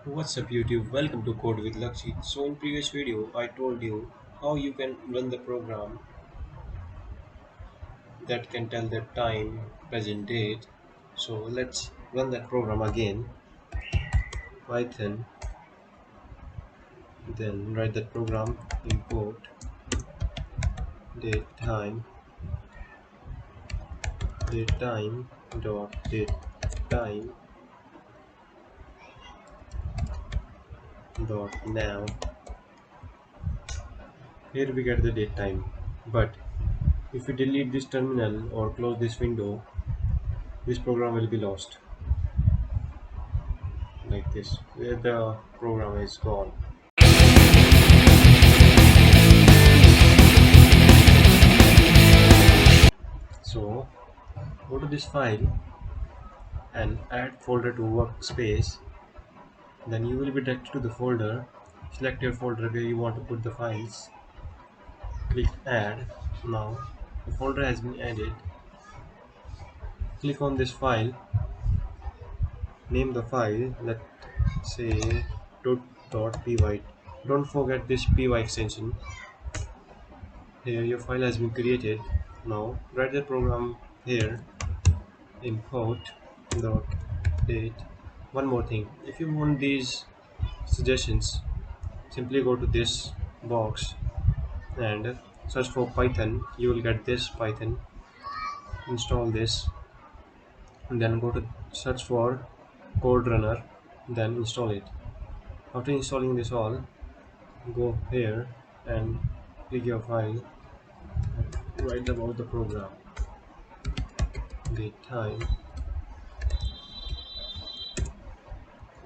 What's up YouTube? Welcome to Code with Lakshit. So in previous video I told you how you can run the program that can tell the time, present date. So let's run that program again. Python, then write that program, import datetime dot datetime dot now. Here we get the datetime. But if we delete this terminal or close this window, this program will be lost. Like this, where the program is gone. So go to this file and add folder to workspace. Then you will be directed to the folder. Select your folder where you want to put the files. Click add. Now the folder has been added. Click on this file. Name the file. Let's say .py. Don't forget this py extension. Here your file has been created. Now write the program here. Import dot date. One more thing, if you want these suggestions, simply go to this box and search for Python. You will get this Python. Install this and then go to search for code runner, then install it. After installing this all, go here and click your file, write about the program, date time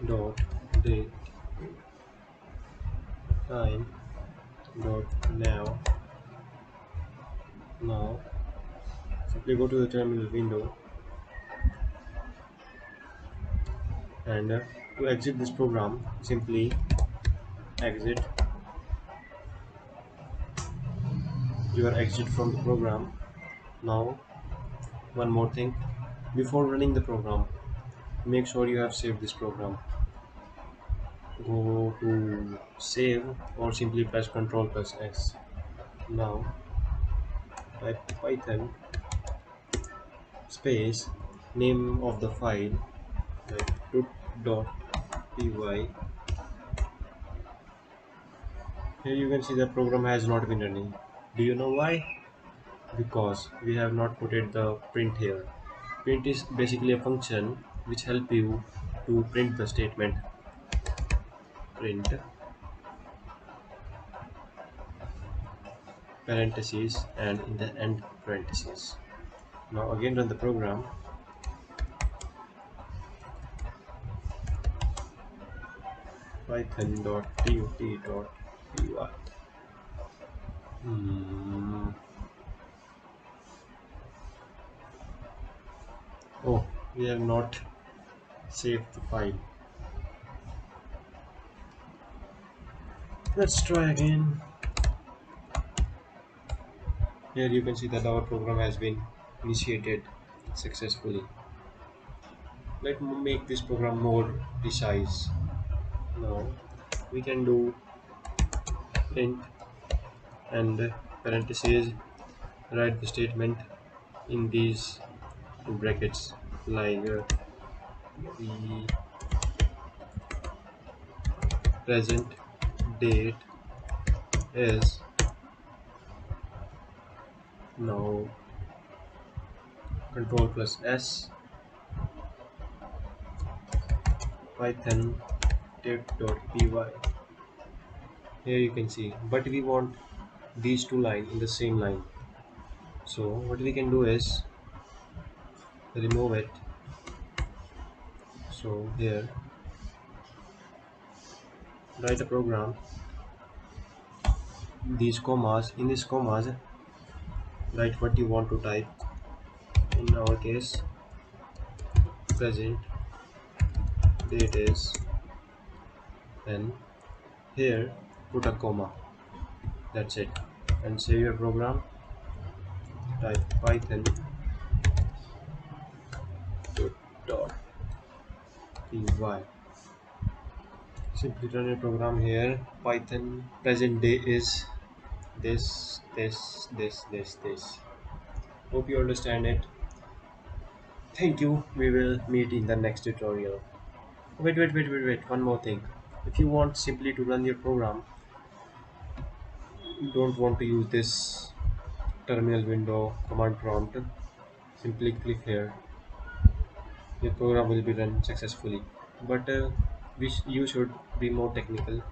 dot date time dot now. Simply go to the terminal window and to exit this program, simply exit. You are exit from the program. Now one more thing, before running the program, make sure you have saved this program. Go to save or simply press Ctrl plus X. Now type Python space name of the file like root.py. Here you can see the program has not been running. Do you know why? Because we have not put it the print here. Print is basically a function which help you to print the statement. Print parentheses and in the end parentheses. Now again run the program. python.tut.py. Hmm. Oh, we have not saved the file. Let's try again. Here you can see that our program has been initiated successfully. Let's make this program more precise. Now we can do print and parentheses, write the statement in these two brackets like the present date is now. Control plus S, Python tip.py. Here you can see, but we want these two lines in the same line. So what we can do is remove it. So here, write a program. These commas, in these commas, write what you want to type. In our case, present date is, then here put a comma. That's it. And save your program. Type Python dot py. Simply run your program here. Python present day is this. Hope you understand it. Thank you. We will meet in the next tutorial. Wait. One more thing. If you want simply to run your program, you don't want to use this terminal window command prompt, simply click here. Your program will be run successfully. But you should be more technical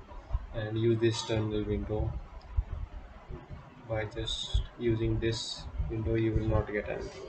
and use this terminal window. By just using this window, you will not get anything.